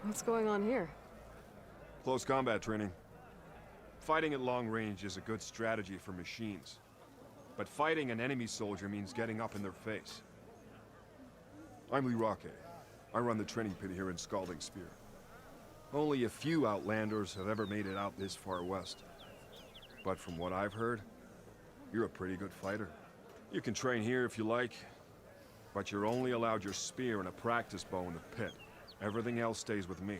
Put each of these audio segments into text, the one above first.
What's going on here? Close combat training. Fighting at long range is a good strategy for machines. But fighting an enemy soldier means getting up in their face. I'm Lee Rocket. I run the training pit here in Scalding Spear. Only a few Outlanders have ever made it out this far west. But from what I've heard, you're a pretty good fighter. You can train here if you like, but you're only allowed your spear and a practice bow in the pit. Everything else stays with me.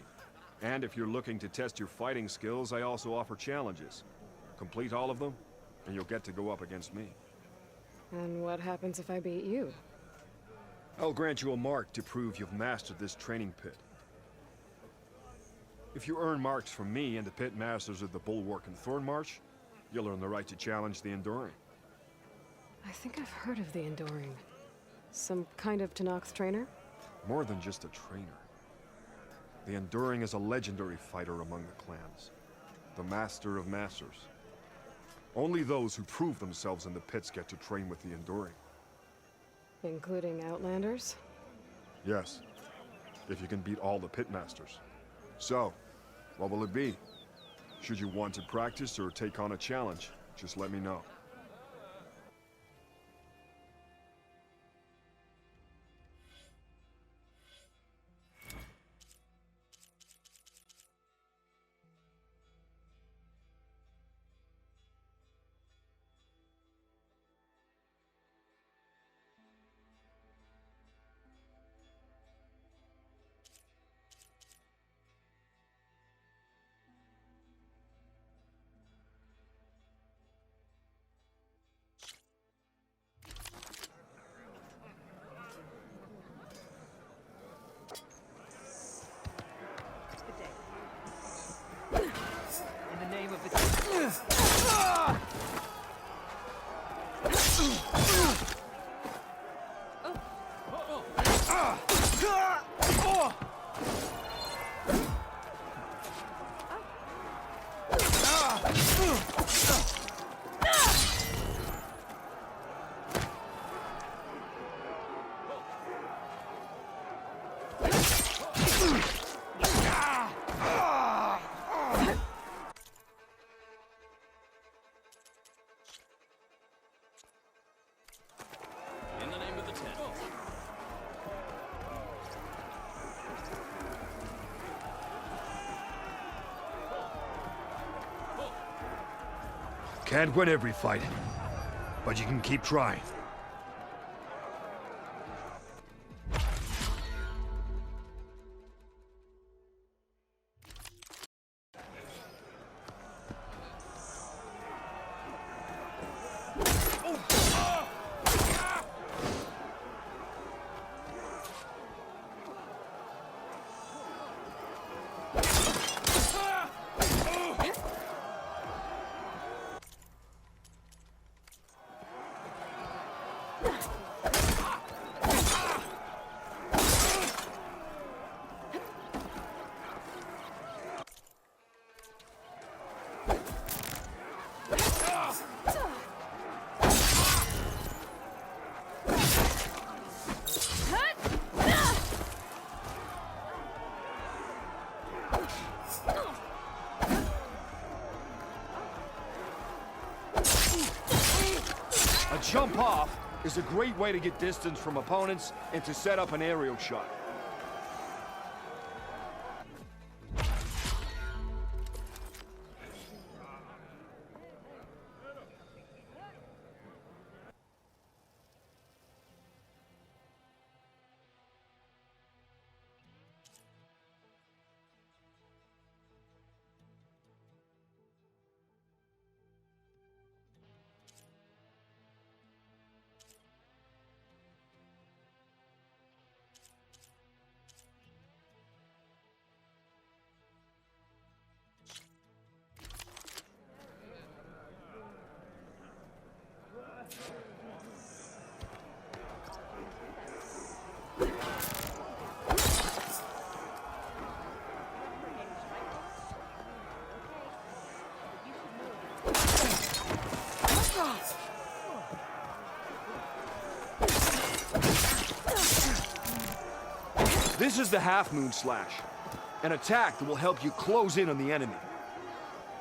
And if you're looking to test your fighting skills, I also offer challenges. Complete all of them, and you'll get to go up against me. And what happens if I beat you? I'll grant you a mark to prove you've mastered this training pit. If you earn marks from me and the pit masters of the Bulwark and Thornmarsh, you'll earn the right to challenge the Enduring. I think I've heard of the Enduring. Some kind of Tenakth trainer? More than just a trainer. The Enduring is a legendary fighter among the clans. The Master of Masters. Only those who prove themselves in the pits get to train with the Enduring. Including Outlanders? Yes. If you can beat all the pit masters. So, what will it be? Should you want to practice or take on a challenge, just let me know. In the name of the... In the name of the tent. Can't win every fight, but you can keep trying. A jump off is a great way to get distance from opponents and to set up an aerial shot. This is the Half Moon Slash. An attack that will help you close in on the enemy.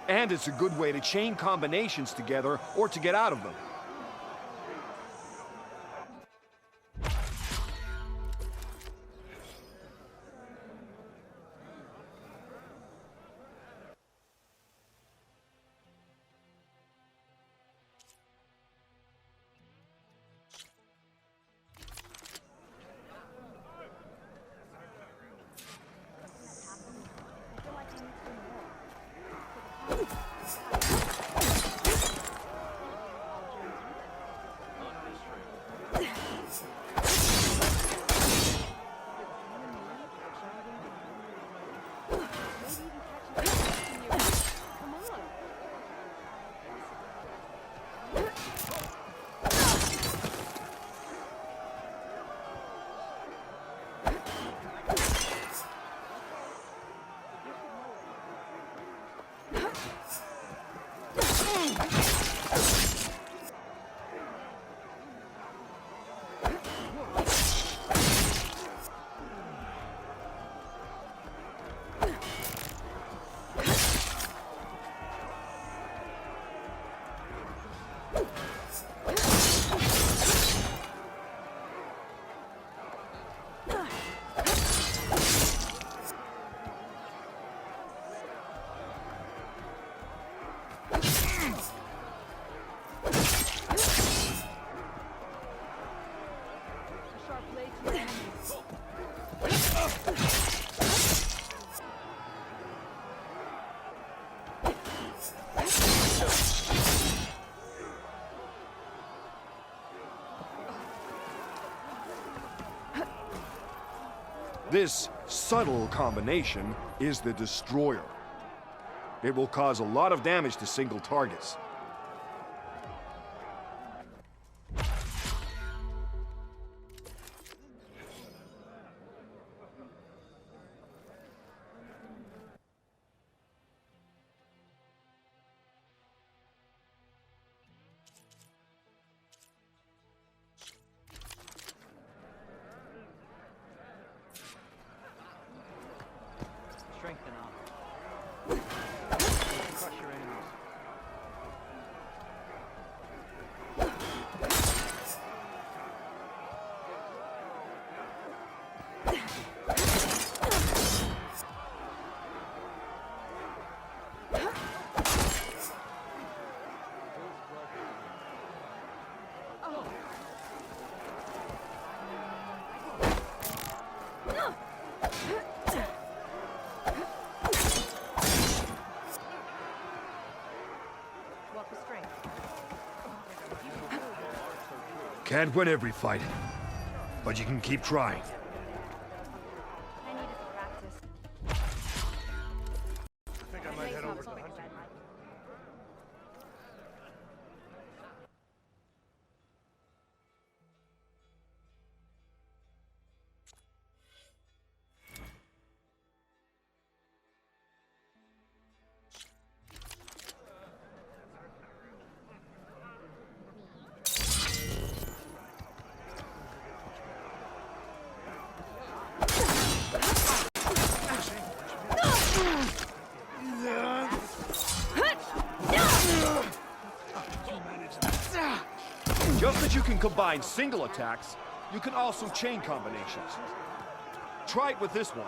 And it's a good way to chain combinations together or to get out of them. This subtle combination is the Destroyer. It will cause a lot of damage to single targets. Strengthen up. Crush your enemies. Can't win every fight, but you can keep trying. I needed to practice. I think I might head over to the hunting. Just as you can combine single attacks, you can also chain combinations. Try it with this one.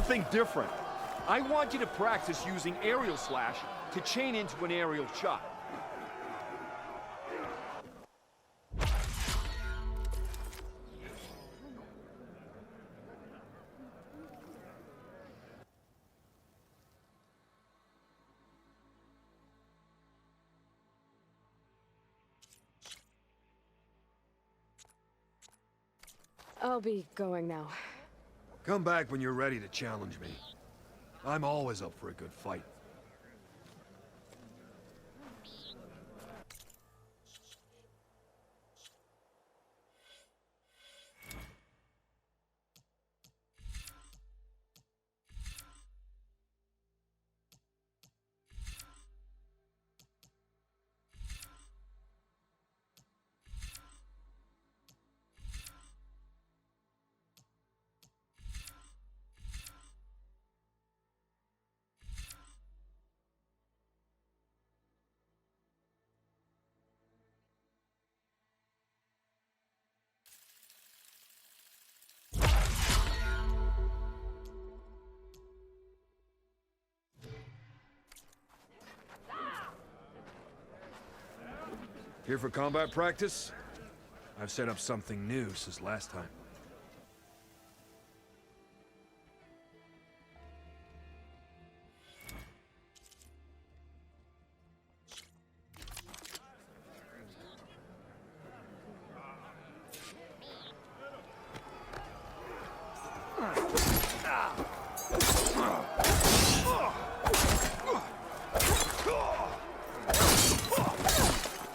something different. I want you to practice using aerial slash to chain into an aerial shot. I'll be going now. Come back when you're ready to challenge me. I'm always up for a good fight. Here for combat practice? I've set up something new since last time.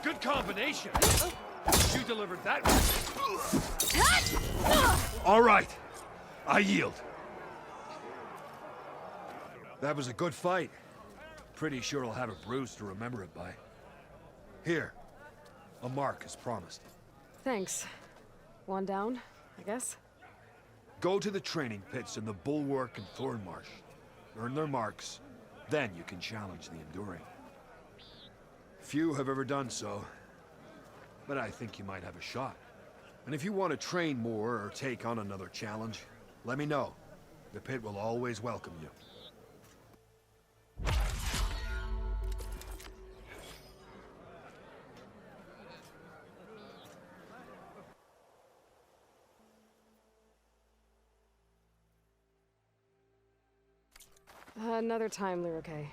Good combination! You delivered that one. All right, I yield. That was a good fight. Pretty sure I'll have a bruise to remember it by. Here, a mark as promised. Thanks. One down, I guess? Go to the training pits in the Bulwark and Thornmarsh. Earn their marks, then you can challenge the Enduring. Few have ever done so, but I think you might have a shot. And if you want to train more or take on another challenge, let me know. The pit will always welcome you. Another time, Lyricae.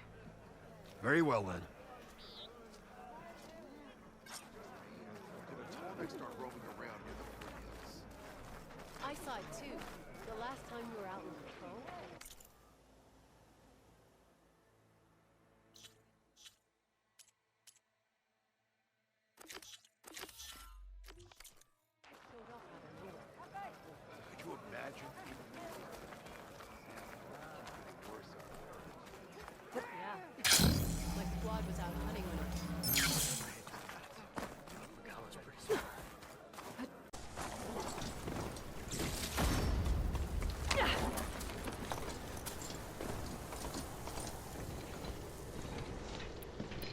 Very well then. I saw it too. The last time you were out on patrol. Could you imagine? Yeah. My squad was out hunting when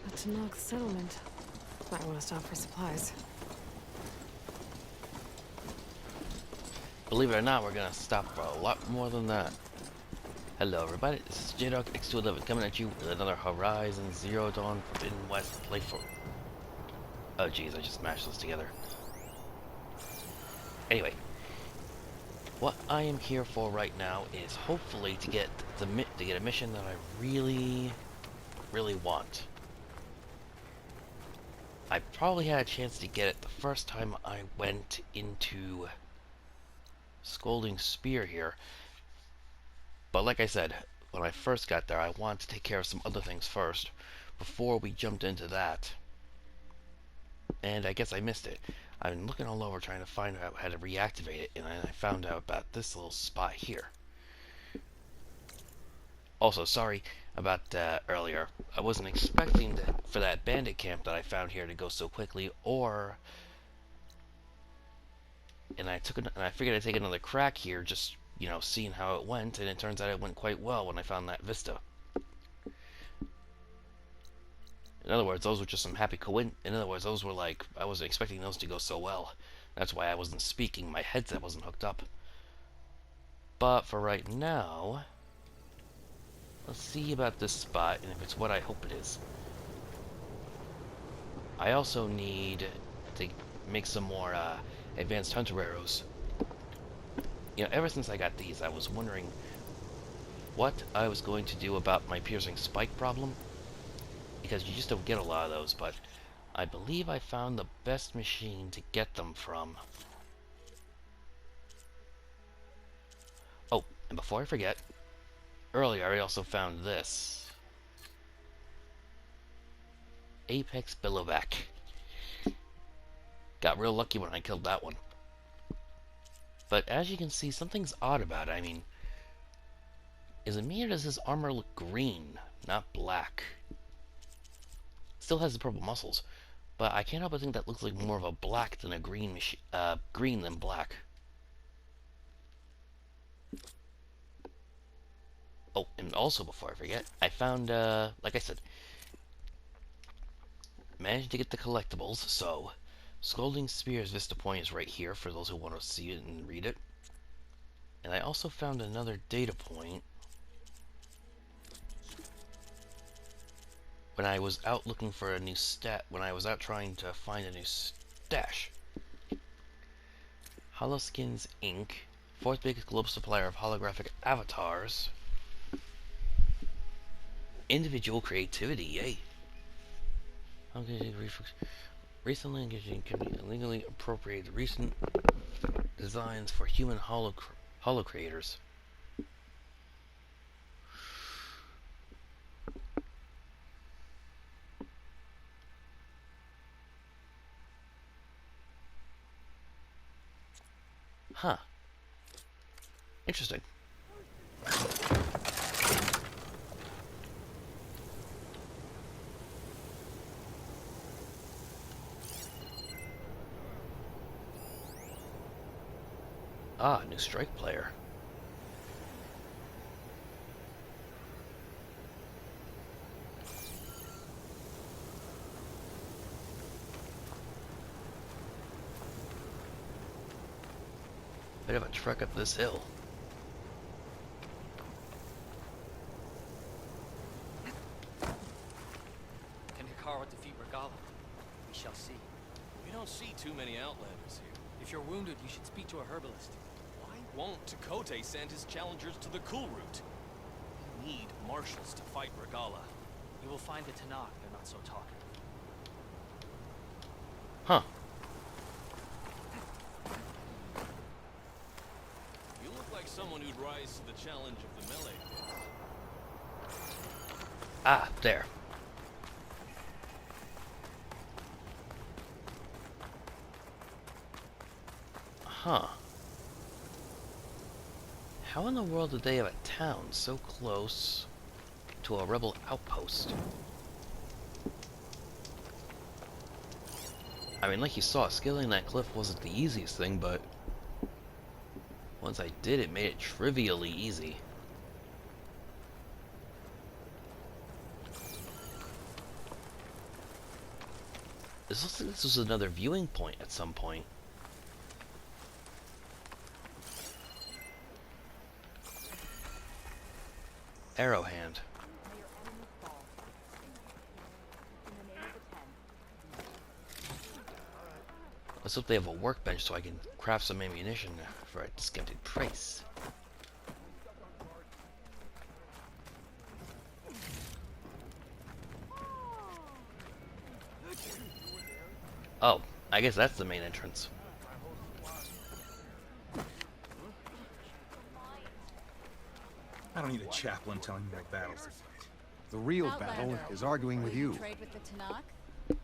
A Tanakh settlement. Might want to stop for supplies. Believe it or not, we're gonna stop for a lot more than that. Hello everybody, this is J-Dog X211 coming at you with another Horizon Zero Dawn Forbidden West playthrough. Oh jeez, I just mashed this together. Anyway, what I am here for right now is hopefully to get a mission that I really want. I probably had a chance to get it the first time I went into Scolding Spear here. But like I said, when I first got there, I wanted to take care of some other things first before we jumped into that. And I guess I missed it. I've been looking all over trying to find out how to reactivate it, and I found out about this little spot here. Also, sorry about earlier. I wasn't expecting for that bandit camp that I found here to go so quickly, and I figured I'd take another crack here, just seeing how it went, and it turns out it went quite well when I found that vista. In other words, those were just some happy in other words, those were like, I wasn't expecting those to go so well. That's why I wasn't speaking, my headset wasn't hooked up. But for right now, Let's see about this spot, and if it's what I hope it is. I also need to make some more advanced hunter arrows. You know, ever since I got these, I was wondering what I was going to do about my piercing spike problem, because you just don't get a lot of those, but I believe I found the best machine to get them from. Oh, and before I forget, earlier I also found this. Apex Billowback. Got real lucky when I killed that one. But as you can see, something's odd about it. I mean, is it me or does his armor look green, not black? Still has the purple muscles, but I can't help but think that looks like more of a black than a green green than black. Oh, and also before I forget, I found, like I said, managed to get the collectibles, so Scolding Spear's Vista Point is right here for those who want to see it and read it. And I also found another data point when I was out looking for a new when I was out trying to find a new stash. Holoskins Inc., fourth biggest global supplier of holographic avatars. Individual creativity, yay. Recently engaging company illegally appropriated recent designs for human holo creators. Huh. Interesting. Ah, new strike player. Bit of a trek up this hill. Can Hikaru defeat Regala? We shall see. We don't see too many outlanders here. If you're wounded, you should speak to a herbalist. Why won't Takote send his challengers to the cool route? We need marshals to fight Regala. You will find the Tanakh. They're not so talkative. Huh. You look like someone who'd rise to the challenge of the melee pit. Ah, there. Huh. How in the world did they have a town so close to a rebel outpost? I mean, like you saw, scaling that cliff wasn't the easiest thing, but once I did, it made it trivially easy. This looks like this was another viewing point at some point. Arrow hand. Let's hope they have a workbench so I can craft some ammunition for a discounted price. Oh, I guess that's the main entrance. I don't need a chaplain telling me my battles to fight. The real Outlander. battle is arguing with Will you. trade with the Tanakh?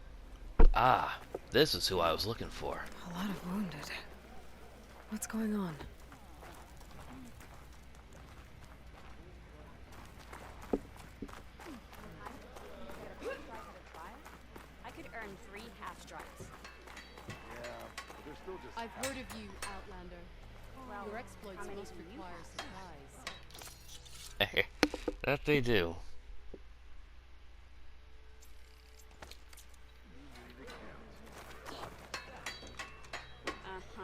Ah, this is who I was looking for. A lot of wounded. What's going on? I could earn 3 half strikes. I've heard of you, Outlander. Well, Your exploits how many must do you require have? supplies. That they do. Uh-huh.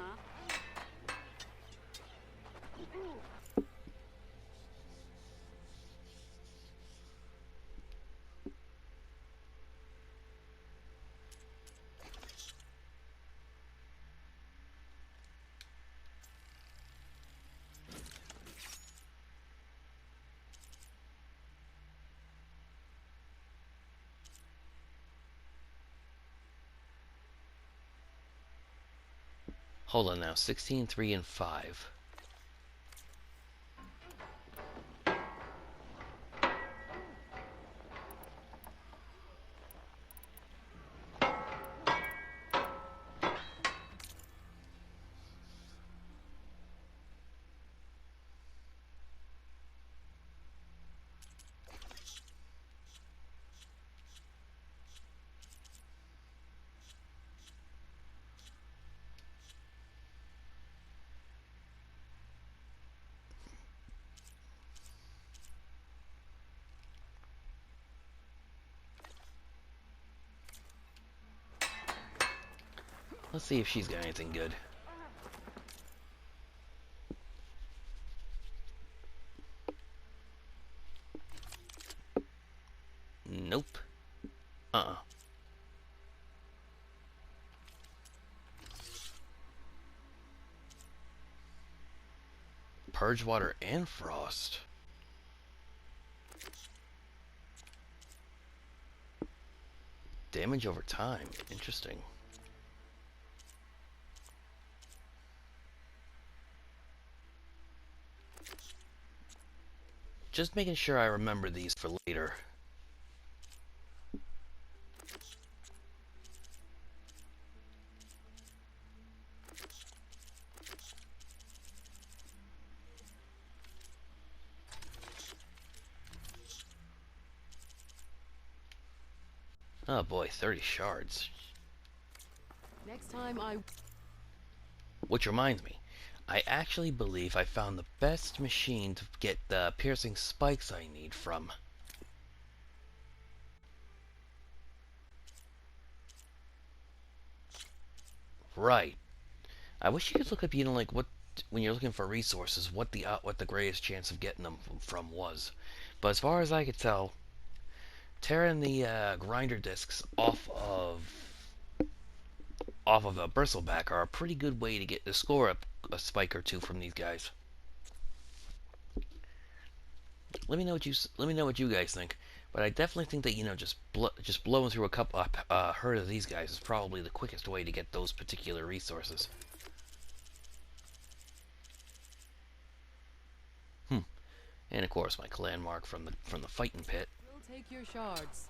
Hold on now. 16, 3, and 5. Let's see if she's got anything good. Nope. Purge water and frost. Damage over time. Interesting. Just making sure I remember these for later. Oh boy, 30 shards. Next time I... Which reminds me, I actually believe I found the best machine to get the piercing spikes I need from. Right. I wish you could look up, you know, like what when you're looking for resources, what the greatest chance of getting them from was. But as far as I could tell, tearing the grinder discs off of a bristleback are a pretty good way to get to score up a spike or two from these guys. Let me know what you guys think. But I definitely think that, you know, just blowing through a herd of these guys is probably the quickest way to get those particular resources. And of course my clan mark from the fighting pit. We'll take your shards.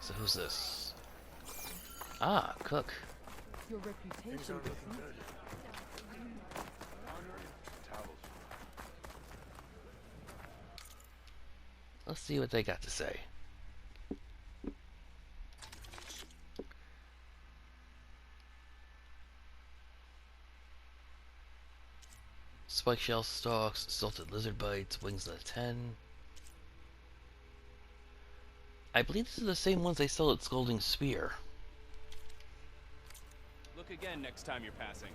So who's this? Ah, Cook. Your reputation. Let's see what they got to say. Spike shell stalks, salted lizard bites, wings of 10. I believe these are the same ones they sell at Scolding Spear. Look again next time you're passing.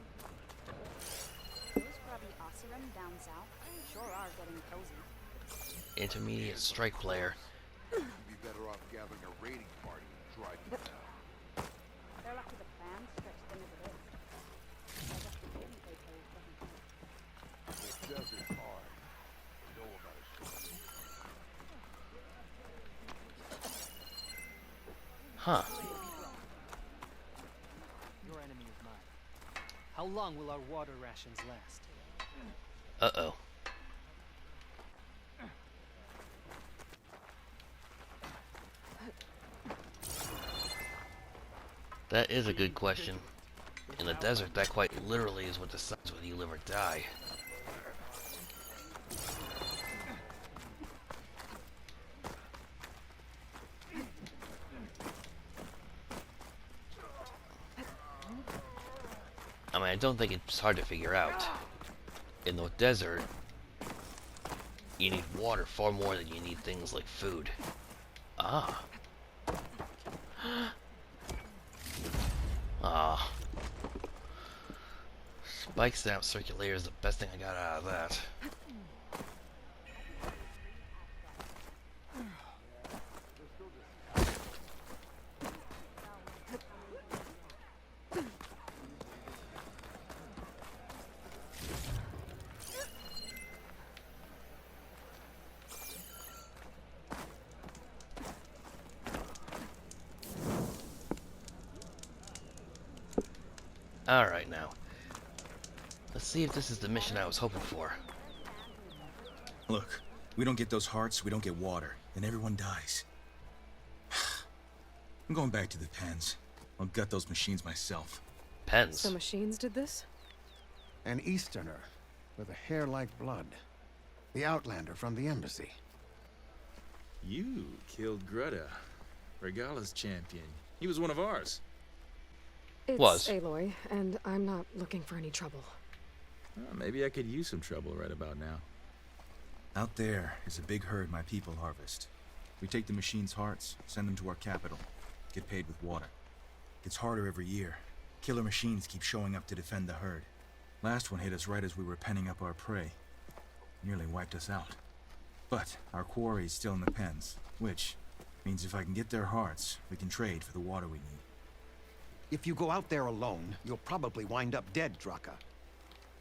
Those grubby Oseram down south sure are getting cozy. Intermediate strike player. You'd be better off gathering a raiding party and driving it down. They're lucky the plan stretched thin as it is. I guess the game they play doesn't count. The desert's hard. You know about it. Huh. Your enemy is mine. How long will our water rations last? Uh-oh. That is a good question. In the desert, that quite literally is what decides whether you live or die. I mean, I don't think it's hard to figure out. In the desert, you need water far more than you need things like food. Ah. Ah. Spike snap circulator is the best thing I got out of that. Alright now. Let's see if this is the mission I was hoping for. Look, we don't get those hearts, we don't get water, then everyone dies. I'm going back to the pens. I'll gut those machines myself. Pens. The machines did this? An Easterner with a hair like blood. The Outlander from the embassy. You killed Greta, Regala's champion. He was one of ours. It's Was. Aloy, and I'm not looking for any trouble. Well, maybe I could use some trouble right about now. Out there is a big herd my people harvest. We take the machine's hearts, send them to our capital, get paid with water. Gets harder every year. Killer machines keep showing up to defend the herd. Last one hit us right as we were penning up our prey. Nearly wiped us out. But our quarry is still in the pens, which means if I can get their hearts, we can trade for the water we need. If you go out there alone, you'll probably wind up dead, Draka.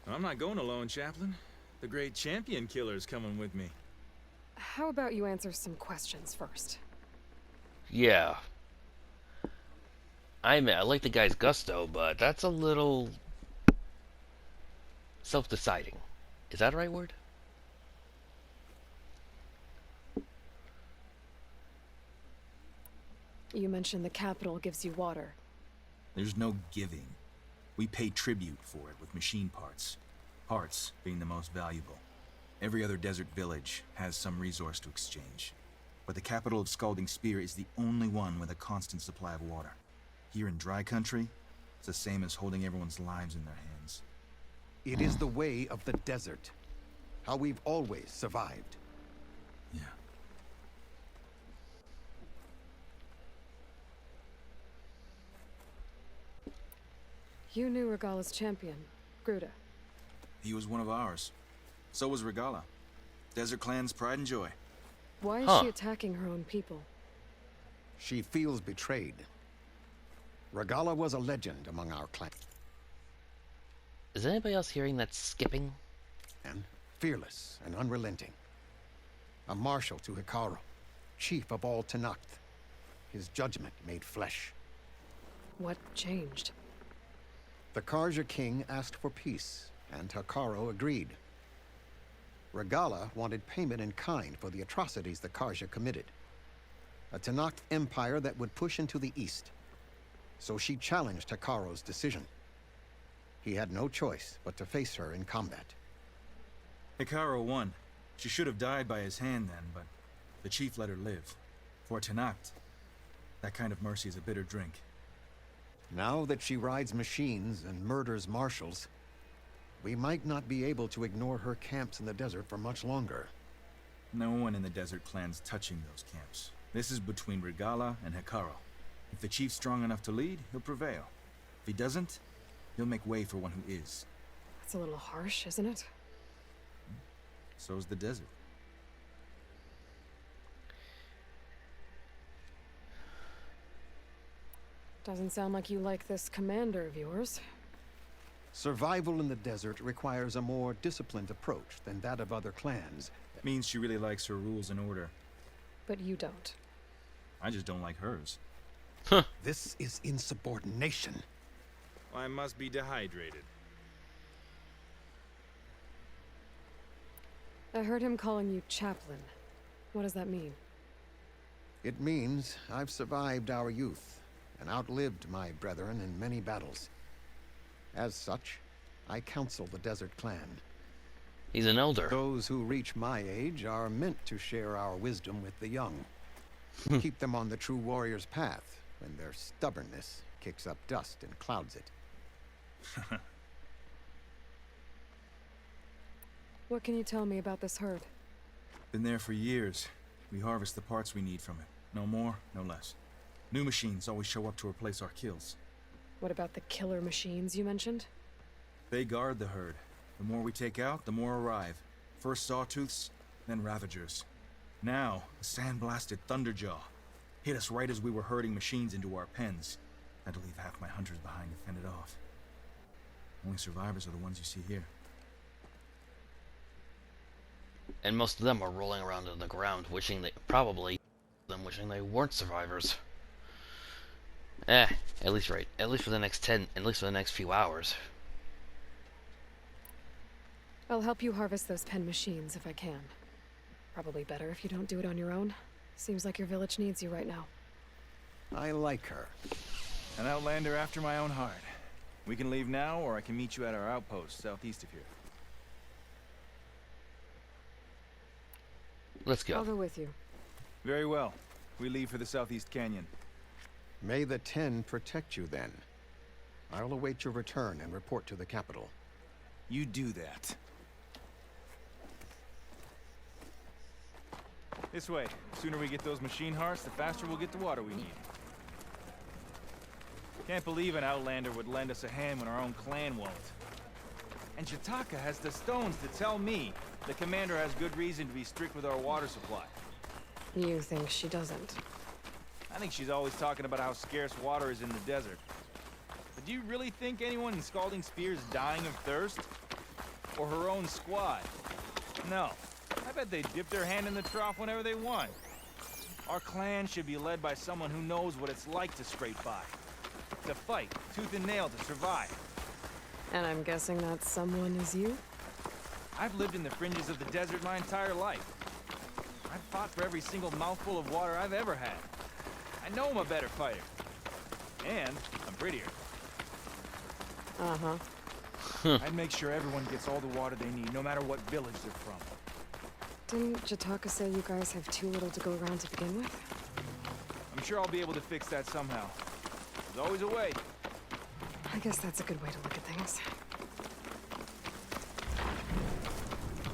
I'm not going alone, Chaplain. The great champion killer's coming with me. How about you answer some questions first? Yeah. I like the guy's gusto, but that's a little self-deciding. Is that the right word? You mentioned the capital gives you water. There's no giving. We pay tribute for it with machine parts. Parts being the most valuable. Every other desert village has some resource to exchange. But the capital of Scalding Spear is the only one with a constant supply of water. Here in dry country, it's the same as holding everyone's lives in their hands. It is the way of the desert. How we've always survived. Yeah. You knew Regala's champion, Gruda. He was one of ours. So was Regala. Desert Clan's pride and joy. Why is she attacking her own people? She feels betrayed. Regala was a legend among our clan. Is anybody else hearing that skipping? And fearless and unrelenting. A marshal to Hikaru, chief of all Tenakth. His judgment made flesh. What changed? The Karja king asked for peace, and Hikaru agreed. Regala wanted payment in kind for the atrocities the Karja committed. A Tenakth empire that would push into the east. So she challenged Hikaru's decision. He had no choice but to face her in combat. Hikaru won. She should have died by his hand then, but the chief let her live. For Tenakth, that kind of mercy is a bitter drink. Now that she rides machines and murders marshals, we might not be able to ignore her camps in the desert for much longer. No one in the Desert Clan's touching those camps. This is between Regala and Hikaru. If the chief's strong enough to lead, he'll prevail. If he doesn't, he'll make way for one who is. That's a little harsh, isn't it? So's the desert. Doesn't sound like you like this commander of yours. Survival in the desert requires a more disciplined approach than that of other clans. That means she really likes her rules and order. But you don't. I just don't like hers. This is insubordination. I must be dehydrated. I heard him calling you chaplain. What does that mean? It means I've survived our youth and outlived my brethren in many battles. As such, I counsel the Desert Clan. He's an elder. Those who reach my age are meant to share our wisdom with the young. Keep them on the true warrior's path when their stubbornness kicks up dust and clouds it. What can you tell me about this herd? Been there for years. We harvest the parts we need from it. No more, no less. New machines always show up to replace our kills. What about the killer machines you mentioned? They guard the herd. The more we take out, the more arrive. First sawtooths, then ravagers. Now, a sand-blasted thunderjaw. Hit us right as we were herding machines into our pens. Had to leave half my hunters behind to fend it off. Only survivors are the ones you see here. And most of them are rolling around on the ground, wishing they wishing they weren't survivors. At least for the next few hours. I'll help you harvest those pen machines if I can. Probably better if you don't do it on your own. Seems like your village needs you right now. I like her. An outlander after my own heart. We can leave now, or I can meet you at our outpost southeast of here. Let's go. I'll go with you. Very well. We leave for the southeast canyon. May the 10 protect you then. I'll await your return and report to the capital. You do that. This way. The sooner we get those machine hearts, the faster we'll get the water we need. Can't believe an outlander would lend us a hand when our own clan won't. And Jataka has the stones to tell me the commander has good reason to be strict with our water supply. You think she doesn't? I think she's always talking about how scarce water is in the desert. But do you really think anyone in Scalding Spear is dying of thirst? Or her own squad? No. I bet they dip their hand in the trough whenever they want. Our clan should be led by someone who knows what it's like to scrape by. To fight, tooth and nail to survive. And I'm guessing that someone is you? I've lived in the fringes of the desert my entire life. I've fought for every single mouthful of water I've ever had. I know I'm a better fighter. And I'm prettier. Uh-huh. I'd make sure everyone gets all the water they need, no matter what village they're from. Didn't Jataka say you guys have too little to go around to begin with? I'm sure I'll be able to fix that somehow. There's always a way. I guess that's a good way to look at things.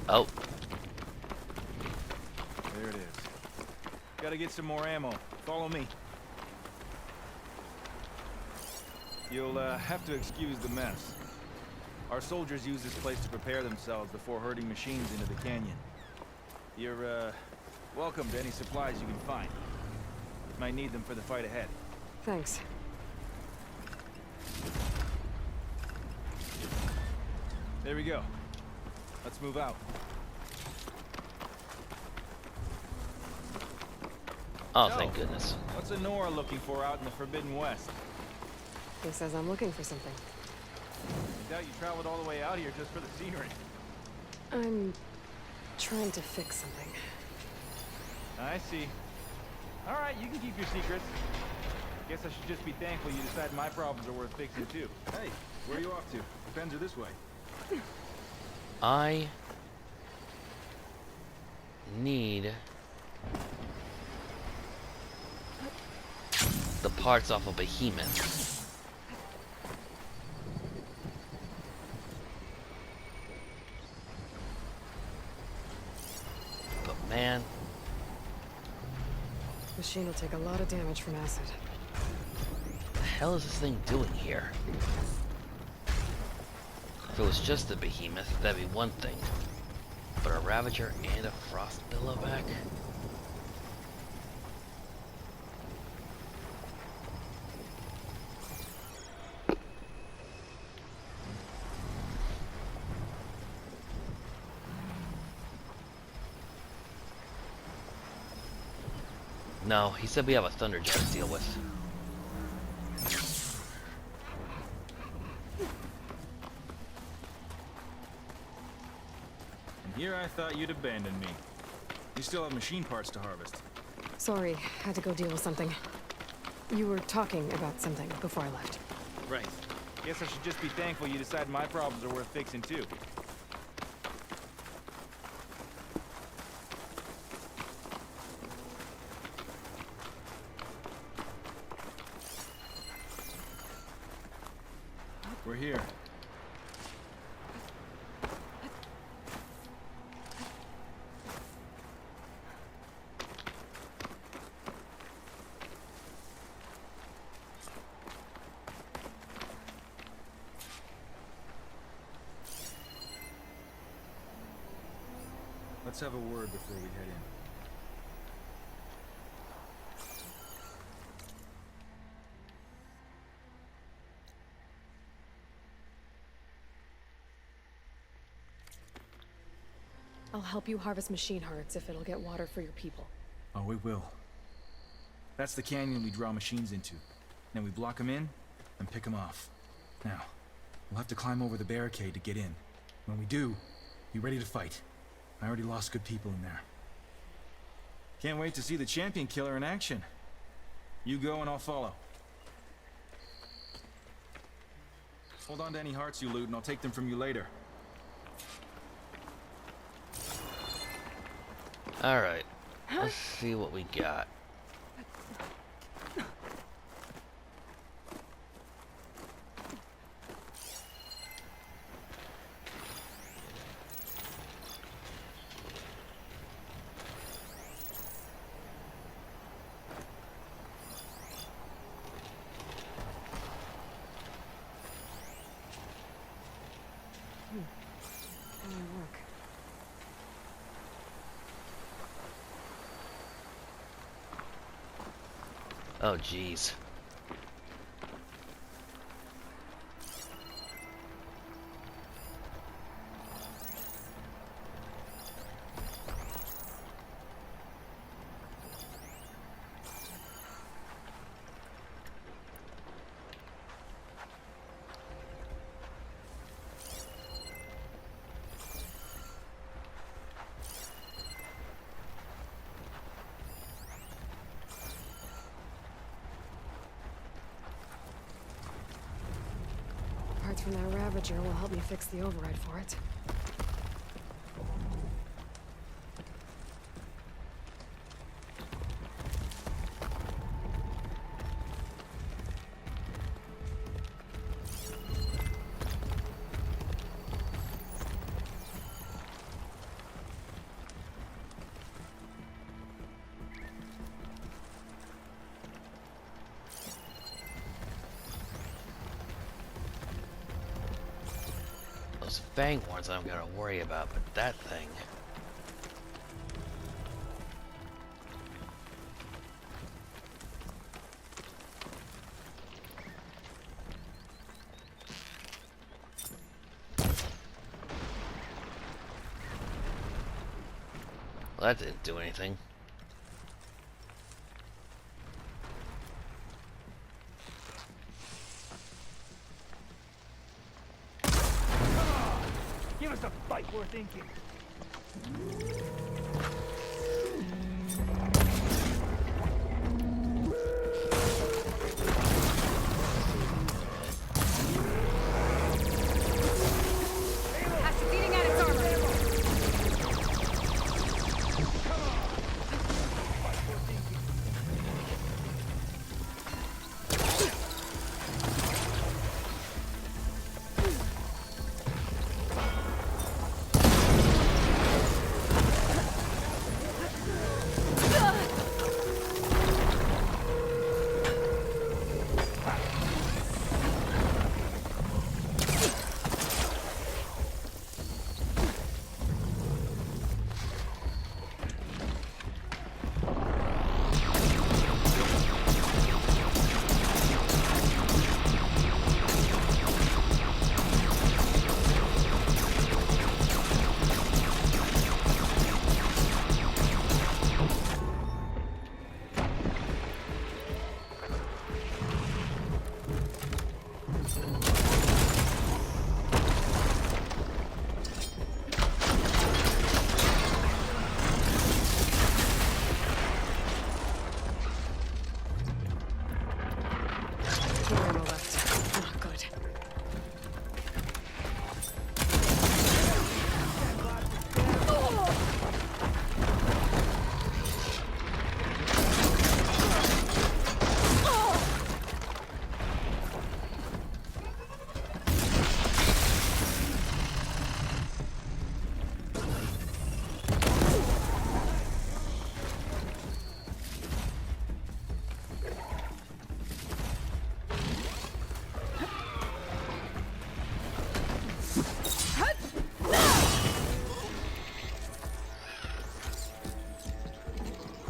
Oh. There it is. Gotta get some more ammo. Follow me. You'll have to excuse the mess. Our soldiers use this place to prepare themselves before herding machines into the canyon. You're, welcome to any supplies you can find. Might need them for the fight ahead. Thanks. There we go. Let's move out. Oh, thank goodness. What's Nora looking for out in the Forbidden West? He says I'm looking for something. I doubt you traveled all the way out here just for the scenery. I'm trying to fix something. I see. All right, you can keep your secrets. Guess I should just be thankful you decided my problems are worth fixing too. Hey, where are you off to? The pens are this way. I need the parts off of Behemoth. But man, Machine will take a lot of damage from acid. what the hell is this thing doing here? If it was just the Behemoth, that'd be one thing. But a Ravager and a Frost Billowback? No, he said we have a Thunderjaw to deal with. Here I thought you'd abandon me. You still have machine parts to harvest. Sorry, had to go deal with something. You were talking about something before I left. Right. Guess I should just be thankful you decided my problems are worth fixing too. We're here. Let's have a word before we head in. I'll help you harvest machine hearts if it'll get water for your people. Oh, we will. That's the canyon we draw machines into. Then we block them in and pick them off. Now, we'll have to climb over the barricade to get in. When we do, be ready to fight. I already lost good people in there. Can't wait to see the champion killer in action. You go and I'll follow. Hold on to any hearts you loot and I'll take them from you later. Alright, let's see what we got. Work. Oh, jeez. Parts from that Ravager will help me fix the override for it. Those fang horns I'm gonna worry about, but that thing... Well, that didn't do anything. Give us a fight worth thinking. Has eating at its armor.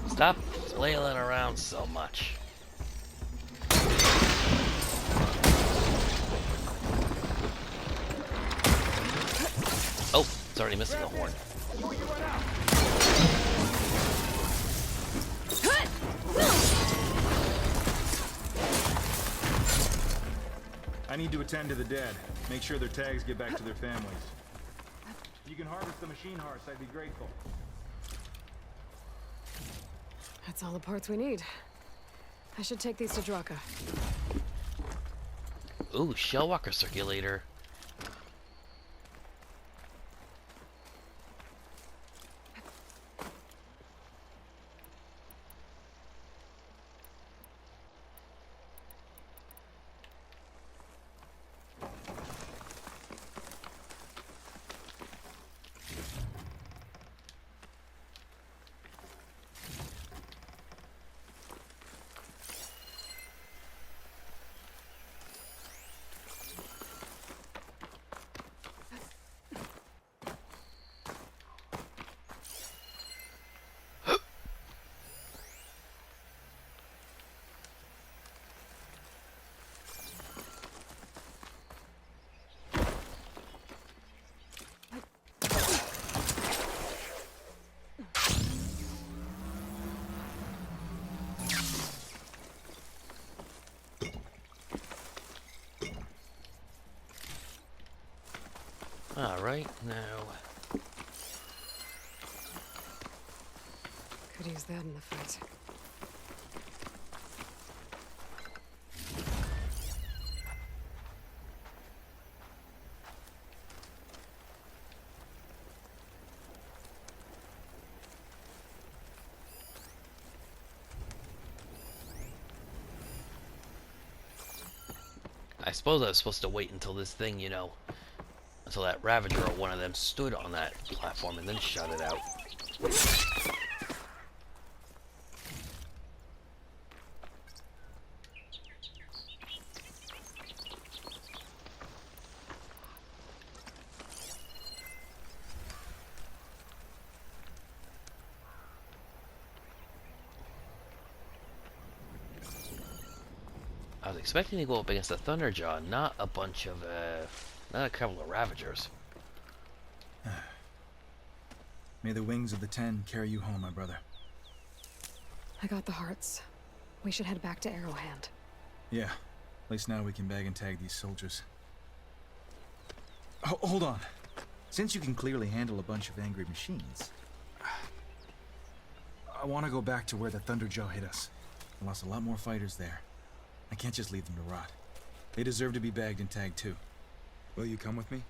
Stop flailing around so much. Oh, it's already missing a horn. I need to attend to the dead. Make sure their tags get back to their families. If you can harvest the machine hearts, I'd be grateful. That's all the parts we need. I should take these to Draka. Ooh, Shellwalker circulator. Alright, now... Could use that in the fight. I suppose I was supposed to wait until this thing, you know, until that Ravager or one of them stood on that platform and then shot it out. I was expecting to go up against a Thunderjaw, not a bunch of, not a couple of Ravagers. May the wings of the Ten carry you home, my brother. I got the hearts. We should head back to Arrowhand. Yeah. At least now we can bag and tag these soldiers. Hold on. Since you can clearly handle a bunch of angry machines, I want to go back to where the Thunderjaw hit us. I lost a lot more fighters there. I can't just leave them to rot. They deserve to be bagged and tagged too. Will you come with me?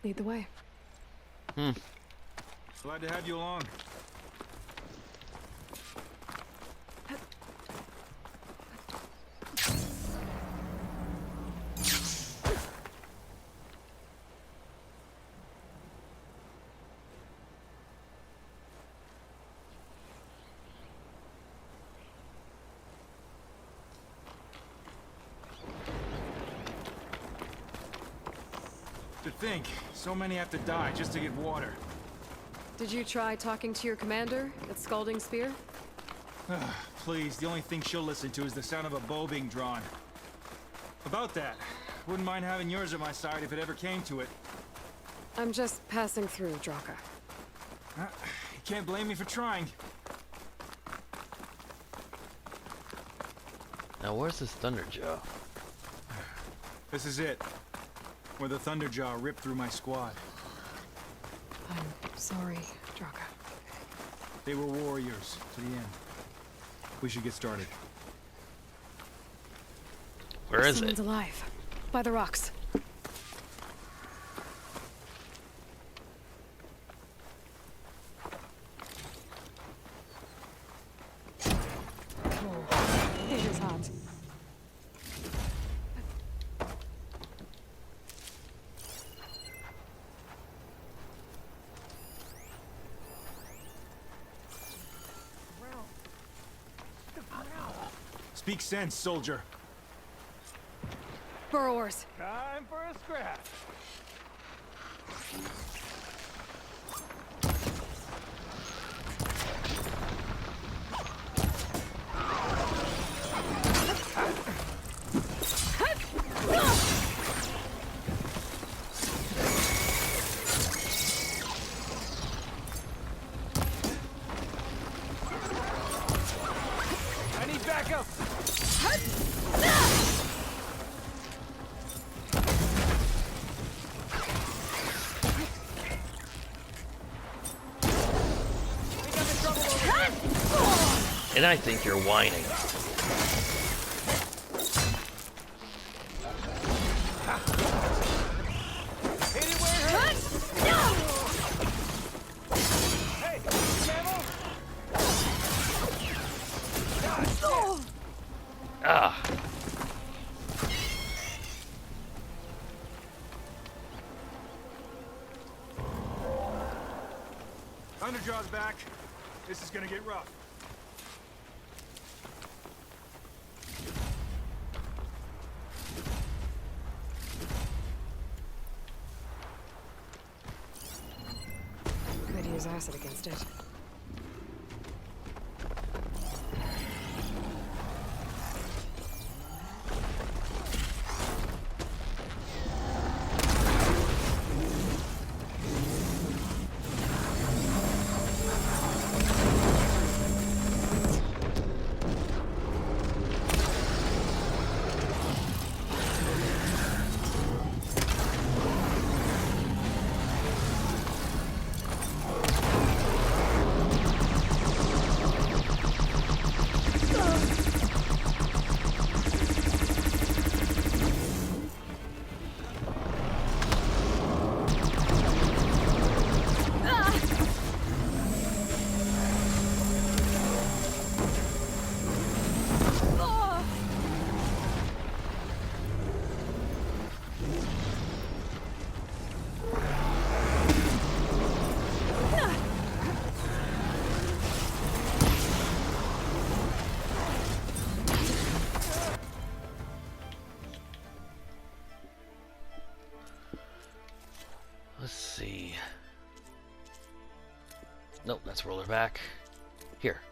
Lead the way. Glad to have you along. To think, so many have to die just to get water. Did you try talking to your commander at Scalding Spear? Please, the only thing she'll listen to is the sound of a bow being drawn. About that, wouldn't mind having yours at my side if it ever came to it. I'm just passing through Draka. You can't blame me for trying. Now where's this Thunderjaw? This is it. Where the Thunderjaw ripped through my squad. I'm sorry, Draka. They were warriors to the end. We should get started. Where is Someone's it? alive. By the rocks. Oh, it is hot. Speak sense, soldier. Burrowers. Time for a scrap. I need backup. And I think you're whining. Ah. Thunderjaw's back. This is gonna get rough. Could use acid against it. Let's see. Nope, that's roller back. Here.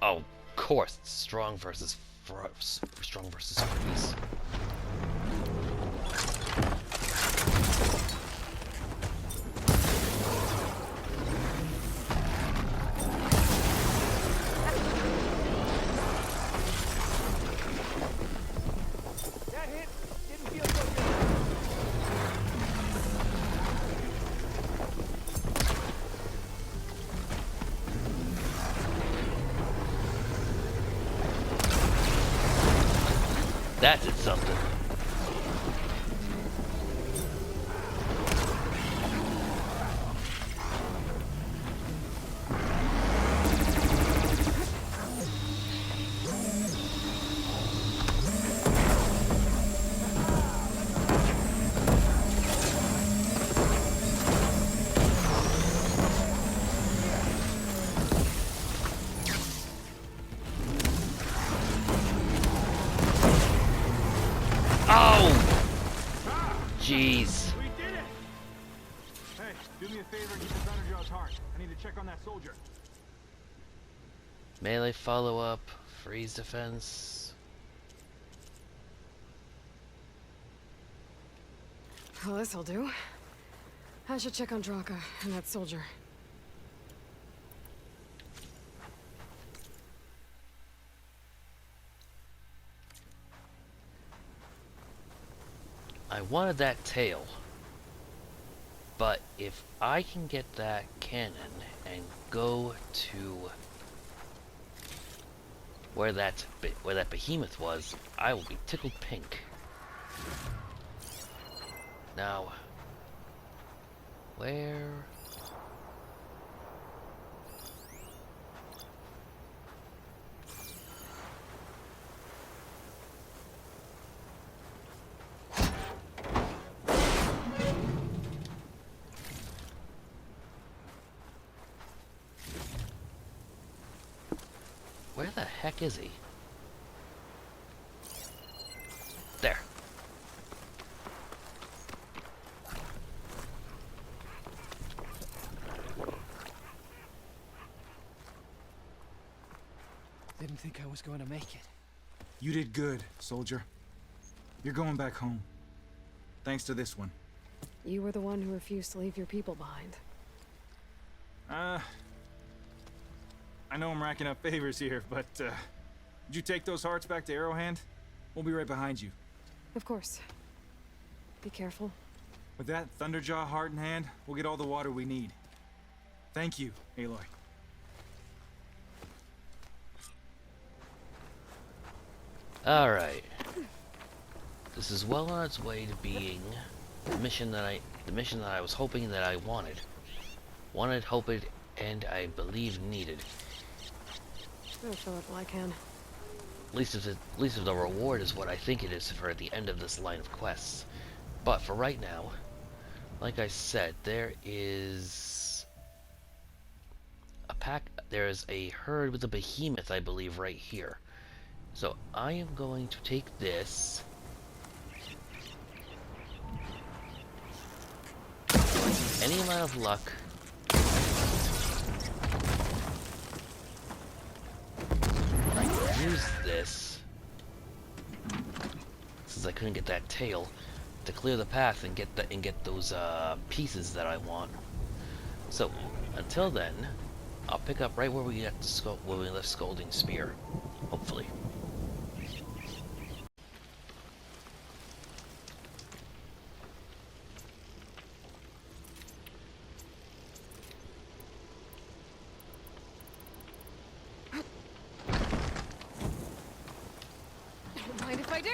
Oh, of course, strong versus freeze. That hit didn't feel so good. That did something. Jeez. We did it! Hey, do me a favor and get the Thunderjaw's heart. I need to check on that soldier. Melee follow-up, freeze defense. Well, this'll do. I should check on Draka and that soldier. I wanted that tail, but if I can get that cannon and go to where that behemoth was, I will be tickled pink. Now, where? Where the heck is he? There. Didn't think I was going to make it. You did good, soldier. You're going back home. Thanks to this one. You were the one who refused to leave your people behind. I know I'm racking up favors here, but, did you take those hearts back to Arrowhand? We'll be right behind you. Of course. Be careful. With that Thunderjaw heart in hand, we'll get all the water we need. Thank you, Aloy. Alright. This is well on its way to being the mission that I was hoping that I wanted. Hoped, and I believe needed. I'll fill up while I can. At least if the reward is what I think it is for the end of this line of quests. But for right now, like I said, there is a herd with a behemoth, I believe, right here. So I am going to take this. Any amount of luck. I can use this, since I couldn't get that tail, to clear the path and get those pieces that I want. So until then, I'll pick up right where we left Scolding Spear, hopefully. Don't mind if I do.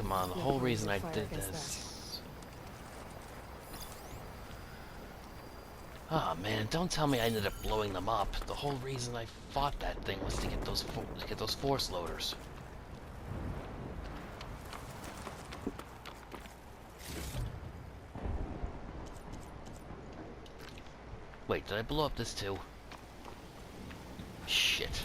come on, the No whole plans reason to I fire did against this... Oh man, don't tell me I ended up blowing them up. The whole reason I fought that thing was to get those force loaders. Wait, did I blow up this too? Shit.